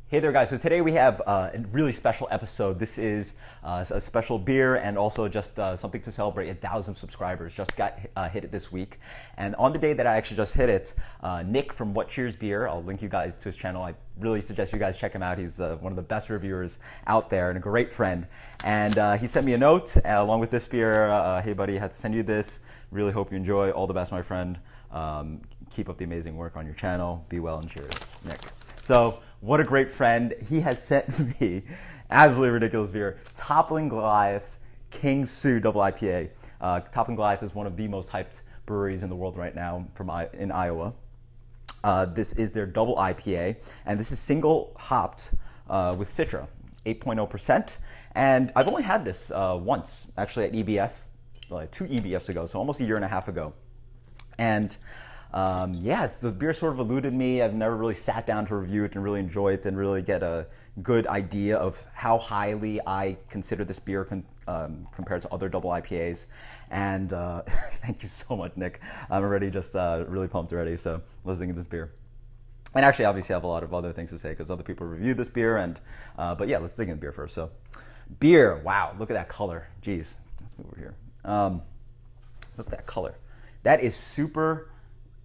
Hey there, guys. So today we have a really special episode. This is a special beer and also just something to celebrate 1,000 subscribers. Just got hit it this week. And on the day that I actually just hit it, Nick from What Cheers Beer, I'll link you guys to his channel. I really suggest you guys check him out. He's one of the best reviewers out there and a great friend. And he sent me a note along with this beer. Hey, buddy, I had to send you this. Really hope you enjoy. All the best, my friend. Keep up the amazing work on your channel. Be well and cheers, Nick. So, what a great friend. He has sent me absolutely ridiculous beer. Toppling Goliath's King Sue Double IPA. Toppling Goliath is one of the most hyped breweries in the world right now in Iowa. This is their double IPA, and this is single hopped with Citra, 8.0%. And I've only had this once, actually at EBF, like 2 EBFs ago, so almost a year and a half ago. And yeah, the beer sort of eluded me. I've never really sat down to review it and really enjoy it and really get a good idea of how highly I consider this beer compared to other double IPAs. And thank you so much, Nick. I'm already just really pumped already, so let's dig into this beer. And actually, obviously, I have a lot of other things to say because other people reviewed this beer. And but yeah, let's dig into beer first. So beer, wow, look at that color. Jeez, let's move over here. Look at that color. That is super,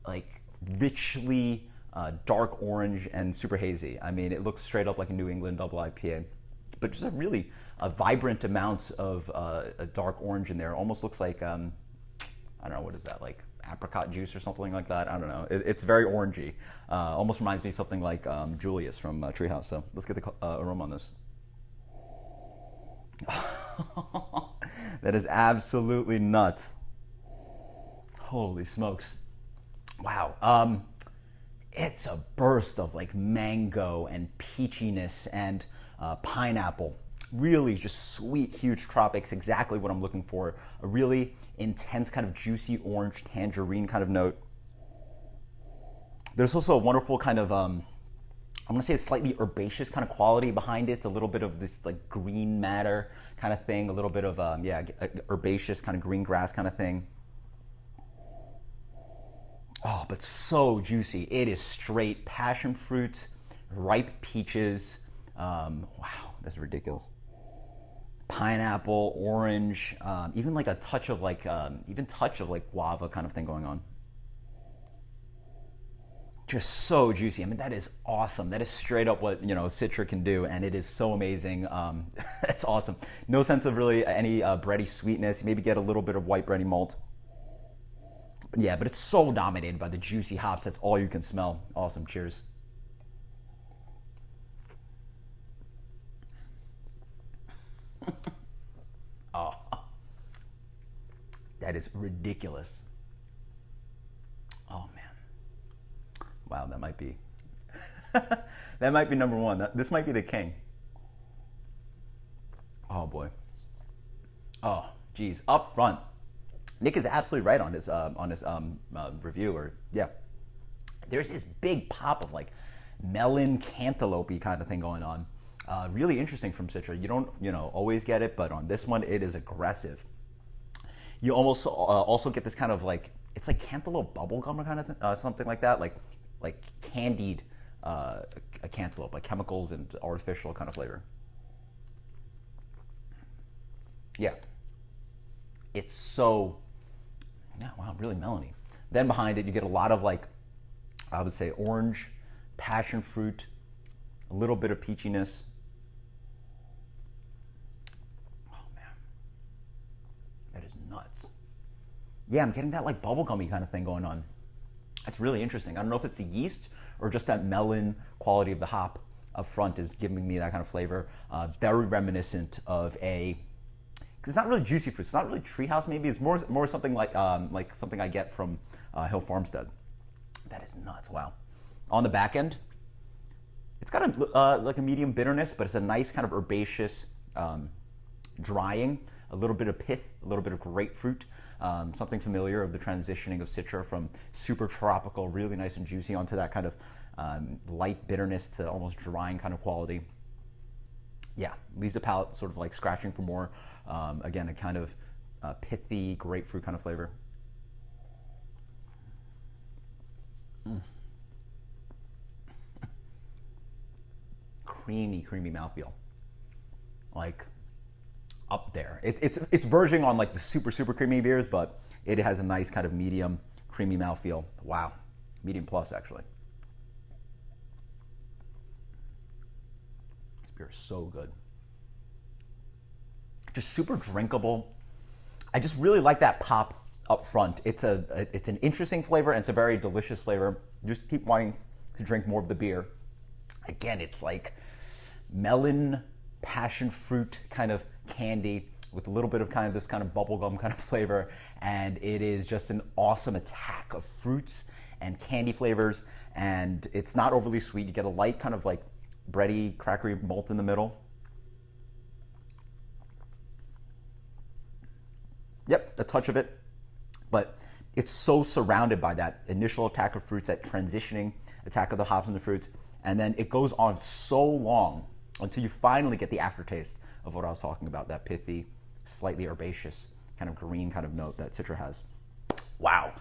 like, richly dark orange and super hazy. I mean, it looks straight up like a New England double IPA, but just a really vibrant amount of a dark orange in there. Almost looks like, I don't know, what is that, like apricot juice or something like that? I don't know. It's very orangey. Almost reminds me of something like Julius from Treehouse. So let's get the aroma on this. That is absolutely nuts. Holy smokes. Wow. It's a burst of like mango and peachiness and pineapple. Really just sweet, huge tropics, exactly what I'm looking for. A really intense kind of juicy orange tangerine kind of note. There's also a wonderful kind of, I'm gonna say a slightly herbaceous kind of quality behind it. It's a little bit of this like green matter kind of thing, a little bit of, yeah, herbaceous kind of green grass kind of thing. Oh, but so juicy. It is straight passion fruit, ripe peaches. Wow, that's ridiculous. Pineapple, orange, even like a touch of like, guava kind of thing going on. Just so juicy. I mean, that is awesome. That is straight up what, Citra can do, and it is so amazing. That's awesome. No sense of really any bready sweetness. You maybe get a little bit of white bready malt. Yeah, but it's so dominated by the juicy hops. That's all you can smell. Awesome. Cheers. Oh, that is ridiculous. Oh, man. Wow, that might be that might be number one. This might be the king. Oh, boy. Oh, geez. Up front. Nick is absolutely right on his review. Or yeah, there's this big pop of like melon cantaloupe kind of thing going on. Really interesting from Citra. You don't always get it, but on this one it is aggressive. You almost also get this kind of like, it's like cantaloupe bubblegum or kind of something like that, like candied a cantaloupe, like chemicals and artificial kind of flavor. Yeah, it's so. Yeah, wow, really melony. Then behind it, you get a lot of like, I would say orange, passion fruit, a little bit of peachiness. Oh, man. That is nuts. Yeah, I'm getting that like bubblegummy kind of thing going on. That's really interesting. I don't know if it's the yeast or just that melon quality of the hop up front is giving me that kind of flavor. Very reminiscent of it's not really juicy fruit. It's not really Treehouse. Maybe it's more something like something I get from Hill Farmstead. That is nuts. Wow. On the back end, it's got like a medium bitterness, but it's a nice kind of herbaceous drying. A little bit of pith, a little bit of grapefruit. Something familiar of the transitioning of Citra from super tropical, really nice and juicy, onto that kind of light bitterness to almost drying kind of quality. Yeah, leaves the palate sort of like scratching for more. Again, a kind of pithy grapefruit kind of flavor. creamy mouthfeel. Like up there. It's verging on like the super creamy beers, but it has a nice kind of medium creamy mouthfeel. Wow, medium plus actually. This beer is so good. Just super drinkable. I just really like that pop up front. It's an interesting flavor and it's a very delicious flavor. Just keep wanting to drink more of the beer. Again, it's like melon, passion fruit kind of candy with a little bit of kind of this kind of bubblegum kind of flavor, and it is just an awesome attack of fruits and candy flavors, and it's not overly sweet. You get a light kind of like bready, crackery malt in the middle. Yep, a touch of it, but it's so surrounded by that initial attack of fruits, that transitioning attack of the hops and the fruits, and then it goes on so long until you finally get the aftertaste of what I was talking about, that pithy, slightly herbaceous, kind of green kind of note that Citra has. Wow.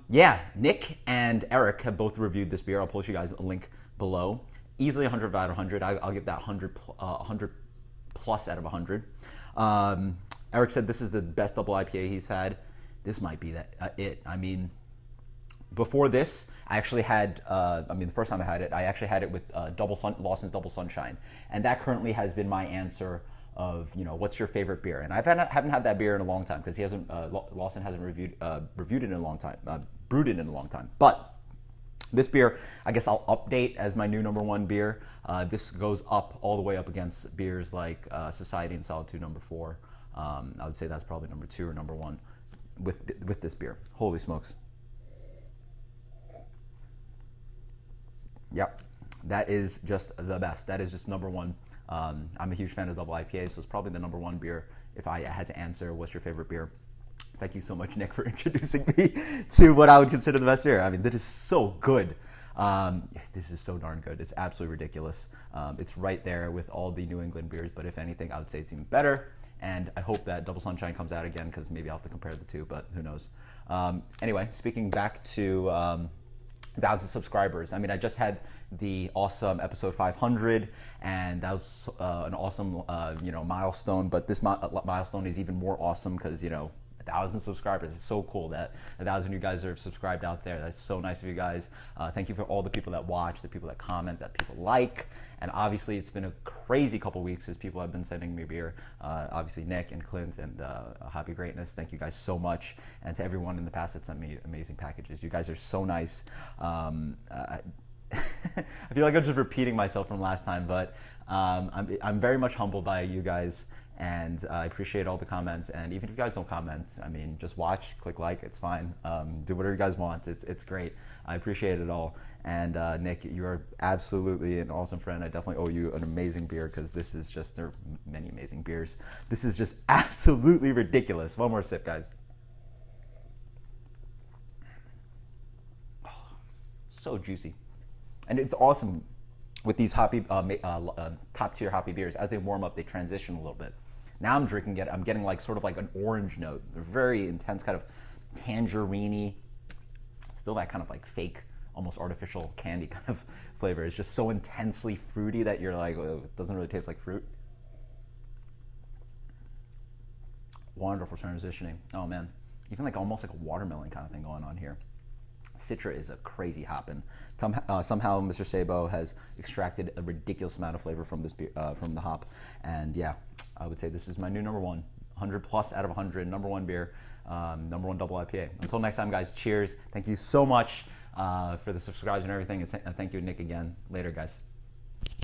Yeah, Nick and Eric have both reviewed this beer. I'll post you guys a link below. Easily 100 out of 100. I'll give that 100 plus out of 100. Eric said this is the best double IPA he's had. This might be it. I mean, before this, I actually had, the first time I had it, I actually had it with Lawson's Double Sunshine. And that currently has been my answer of, what's your favorite beer? And I haven't had that beer in a long time because Lawson hasn't reviewed it in a long time, brewed it in a long time. But this beer, I guess I'll update as my new number one beer. This goes up all the way up against beers like Society and Solitude number 4. I would say that's probably number 2 or number 1 with this beer. Holy smokes. Yep, that is just the best. That is just number 1. I'm a huge fan of double IPAs, so it's probably the number 1 beer if I had to answer what's your favorite beer. Thank you so much, Nick, for introducing me to what I would consider the best beer. I mean, that is so good. This is so darn good. It's absolutely ridiculous. It's right there with all the New England beers, but if anything, I would say it's even better. And I hope that Double Sunshine comes out again because maybe I'll have to compare the two, but who knows. Anyway, speaking back to 1,000 subscribers. I mean, I just had the awesome episode 500, and that was an awesome, milestone. But this milestone is even more awesome because 1,000 subscribers. It's so cool that 1,000 of you guys are subscribed out there. That's so nice of you guys. Thank you for all the people that watch, the people that comment, that people like. And obviously, it's been a crazy couple weeks as people have been sending me beer. Obviously, Nick and Clint and Happy Greatness. Thank you guys so much. And to everyone in the past that sent me amazing packages. You guys are so nice. I feel like I'm just repeating myself from last time, but I'm very much humbled by you guys. And I appreciate all the comments. And even if you guys don't comment, I mean, just watch, click like, it's fine. Do whatever you guys want. It's great. I appreciate it all. And Nick, you're absolutely an awesome friend. I definitely owe you an amazing beer because this is just, there are many amazing beers. This is just absolutely ridiculous. One more sip, guys. Oh, so juicy. And it's awesome with these hoppy, top tier hoppy beers. As they warm up, they transition a little bit. Now I'm drinking it. I'm getting like sort of like an orange note, a very intense kind of tangerine-y, still that kind of like fake, almost artificial candy kind of flavor. It's just so intensely fruity that you're like, oh, it doesn't really taste like fruit. Wonderful transitioning. Oh man, even like almost like a watermelon kind of thing going on here. Citra is a crazy hoppin'. Somehow Mr. Sabo has extracted a ridiculous amount of flavor from this beer, from the hop. And yeah, I would say this is my new number 1. 100 plus out of 100, number 1 beer, number 1 double IPA. Until next time, guys, cheers. Thank you so much for the subscribes and everything. And thank you, Nick, again. Later, guys.